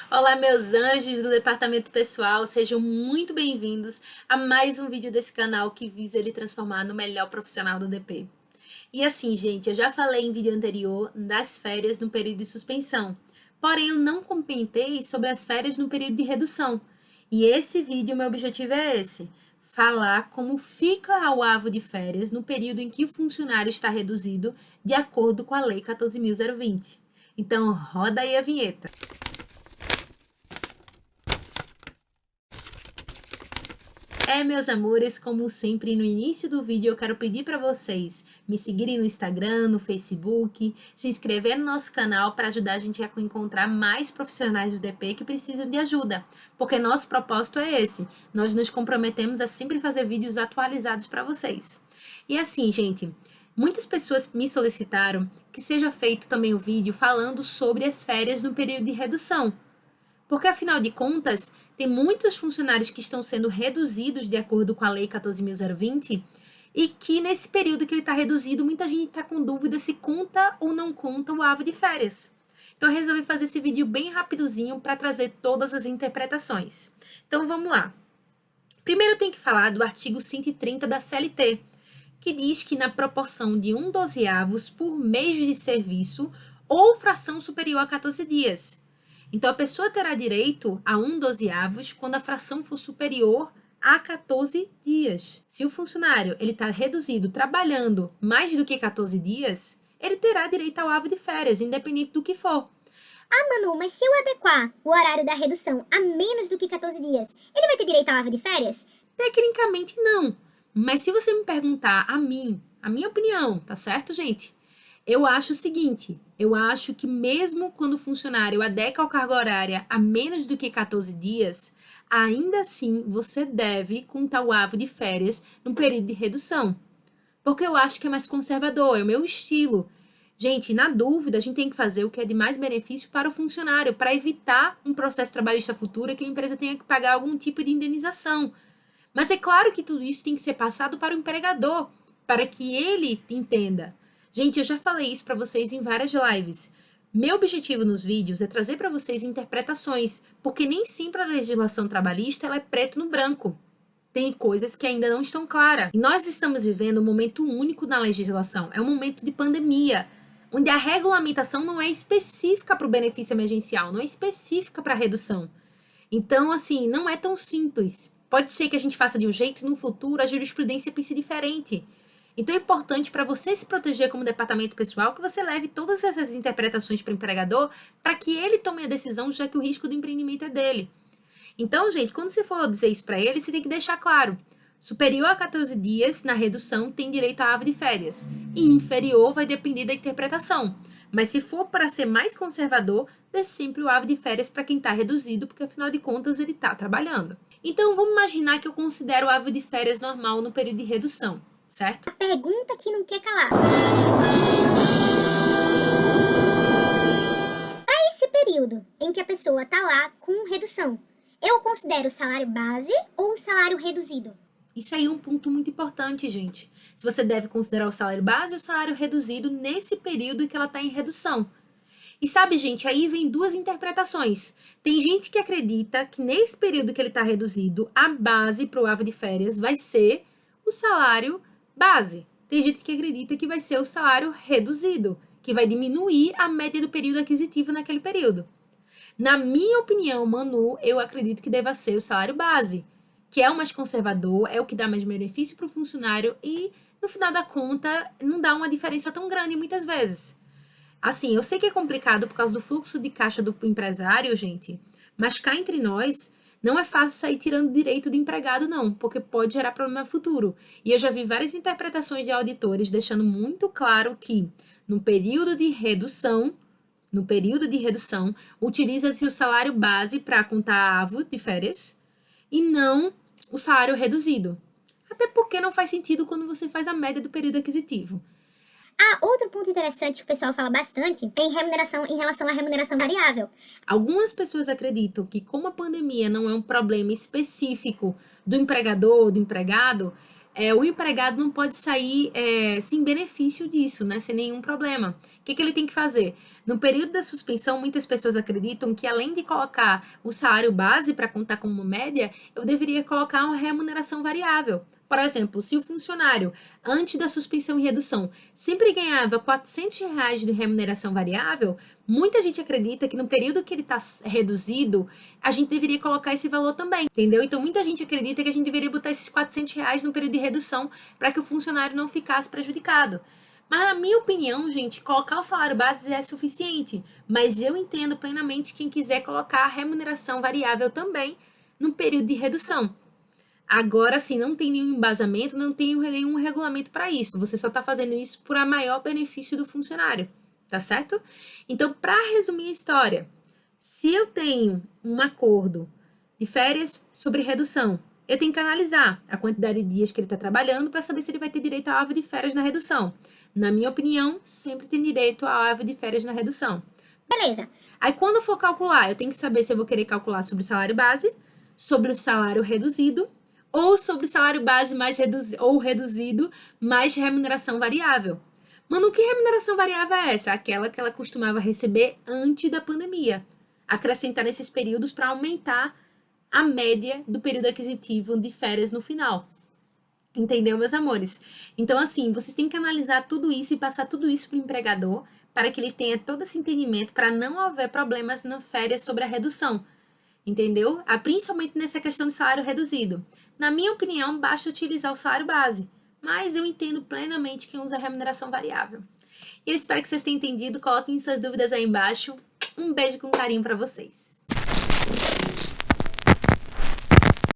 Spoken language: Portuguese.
Olá, meus anjos do departamento pessoal, sejam muito bem-vindos a mais um vídeo desse canal que visa ele transformar no melhor profissional do DP. E assim, gente, eu já falei em vídeo anterior das férias no período de suspensão, porém eu não comentei sobre as férias no período de redução. E esse vídeo, meu objetivo é esse, falar como fica o avo de férias no período em que o funcionário está reduzido de acordo com a Lei 14.020. Então, roda aí a vinheta. Meus amores, como sempre no início do vídeo eu quero pedir para vocês me seguirem no Instagram, no Facebook, se inscrever no nosso canal para ajudar a gente a encontrar mais profissionais do DP que precisam de ajuda, porque nosso propósito é esse, nós nos comprometemos a sempre fazer vídeos atualizados para vocês. E assim, gente, muitas pessoas me solicitaram que seja feito também o vídeo falando sobre as férias no período de redução, porque afinal de contas, tem muitos funcionários que estão sendo reduzidos de acordo com a Lei 14.020 e que nesse período que ele está reduzido, muita gente está com dúvida se conta ou não conta o avo de férias. Então eu resolvi fazer esse vídeo bem rapidozinho para trazer todas as interpretações. Então vamos lá. Primeiro eu tenho que falar do artigo 130 da CLT, que diz que na proporção de 1/12 por mês de serviço ou fração superior a 14 dias. Então, a pessoa terá direito a 1/12 quando a fração for superior a 14 dias. Se o funcionário está reduzido trabalhando mais do que 14 dias, ele terá direito ao avo de férias, independente do que for. Ah, Manu, mas se eu adequar o horário da redução a menos do que 14 dias, ele vai ter direito ao avo de férias? Tecnicamente, não. Mas se você me perguntar a minha opinião, tá certo, gente? Eu acho o seguinte, eu acho que mesmo quando o funcionário adequa a carga horária a menos do que 14 dias, ainda assim você deve contar o avo de férias no período de redução. Porque eu acho que é mais conservador, é o meu estilo. Gente, na dúvida, a gente tem que fazer o que é de mais benefício para o funcionário, para evitar um processo trabalhista futuro que a empresa tenha que pagar algum tipo de indenização. Mas é claro que tudo isso tem que ser passado para o empregador, para que ele entenda. Gente, eu já falei isso para vocês em várias lives. Meu objetivo nos vídeos é trazer para vocês interpretações, porque nem sempre a legislação trabalhista ela é preto no branco. Tem coisas que ainda não estão claras. E nós estamos vivendo um momento único na legislação. É um momento de pandemia, onde a regulamentação não é específica para o benefício emergencial, não é específica para a redução. Então, assim, não é tão simples. Pode ser que a gente faça de um jeito e no futuro a jurisprudência pense diferente. Então é importante para você se proteger como departamento pessoal que você leve todas essas interpretações para o empregador para que ele tome a decisão, já que o risco do empreendimento é dele. Então, gente, quando você for dizer isso para ele, você tem que deixar claro. Superior a 14 dias, na redução, tem direito à avo de férias. E inferior vai depender da interpretação. Mas se for para ser mais conservador, dê sempre o avo de férias para quem está reduzido, porque afinal de contas ele está trabalhando. Então, vamos imaginar que eu considero o avo de férias normal no período de redução. Certo? A pergunta que não quer calar. Para esse período em que a pessoa tá lá com redução, eu considero o salário base ou o salário reduzido? Isso aí é um ponto muito importante, gente. Se você deve considerar o salário base ou o salário reduzido nesse período em que ela está em redução. E sabe, gente, aí vem duas interpretações. Tem gente que acredita que nesse período que ele está reduzido, a base para o avo de férias vai ser o salário base. Tem gente que acredita que vai ser o salário reduzido, que vai diminuir a média do período aquisitivo naquele período. Na minha opinião, Manu, eu acredito que deva ser o salário base, que é o mais conservador, é o que dá mais benefício para o funcionário e, no final da conta, não dá uma diferença tão grande muitas vezes. Assim, eu sei que é complicado por causa do fluxo de caixa do empresário, gente, mas cá entre nós, não é fácil sair tirando direito do empregado, não, porque pode gerar problema futuro. E eu já vi várias interpretações de auditores deixando muito claro que, no período de redução, utiliza-se o salário base para contar avo de férias e não o salário reduzido. Até porque não faz sentido quando você faz a média do período aquisitivo. Ah, outro ponto interessante que o pessoal fala bastante é em relação à remuneração variável. Algumas pessoas acreditam que, como a pandemia não é um problema específico do empregador ou do empregado, o empregado não pode sair sem benefício disso, né? Sem nenhum problema. O que ele tem que fazer? No período da suspensão, muitas pessoas acreditam que, além de colocar o salário base para contar como média, eu deveria colocar uma remuneração variável. Por exemplo, se o funcionário, antes da suspensão e redução, sempre ganhava R$ 400 de remuneração variável, muita gente acredita que no período que ele está reduzido, a gente deveria colocar esse valor também, entendeu? Então, muita gente acredita que a gente deveria botar esses R$ 400 no período de redução para que o funcionário não ficasse prejudicado. Mas, na minha opinião, gente, colocar o salário base é suficiente. Mas eu entendo plenamente quem quiser colocar a remuneração variável também no período de redução. Agora, sim, não tem nenhum embasamento, não tem nenhum regulamento para isso. Você só está fazendo isso por a maior benefício do funcionário, tá certo? Então, para resumir a história, se eu tenho um acordo de férias sobre redução, eu tenho que analisar a quantidade de dias que ele está trabalhando para saber se ele vai ter direito à ave de férias na redução. Na minha opinião, sempre tem direito à ave de férias na redução. Beleza. Aí, quando eu for calcular, eu tenho que saber se eu vou querer calcular sobre o salário base, sobre o salário reduzido, ou sobre o salário base mais reduzido, mais remuneração variável. Mano, que remuneração variável é essa? Aquela que ela costumava receber antes da pandemia. Acrescentar nesses períodos para aumentar a média do período aquisitivo de férias no final. Entendeu, meus amores? Então, assim, vocês têm que analisar tudo isso e passar tudo isso para o empregador para que ele tenha todo esse entendimento para não haver problemas na férias sobre a redução. Entendeu? Principalmente nessa questão de salário reduzido. Na minha opinião, basta utilizar o salário base, mas eu entendo plenamente quem usa a remuneração variável. E eu espero que vocês tenham entendido. Coloquem suas dúvidas aí embaixo. Um beijo com carinho para vocês.